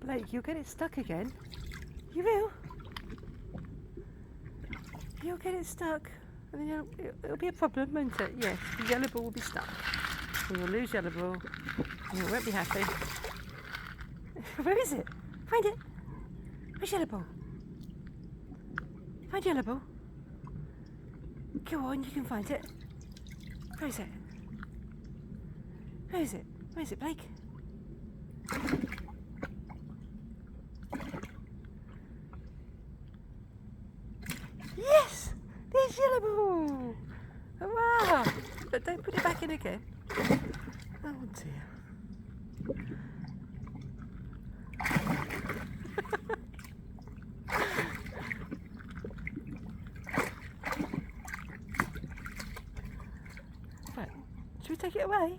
Blake, you'll get it stuck again. You will. You'll get it stuck. And then it'll be a problem, won't it? Yes, the yellow ball will be stuck. And you'll lose yellow ball. And you won't be happy. Where is it? Find it. Where's yellow ball? Find yellow ball. Go on, you can find it. Where is it? Where is it? Where is it, Blake? Yes! There's yellow ball! Hurrah! But don't put it back in again. Oh dear. Right, should we take it away?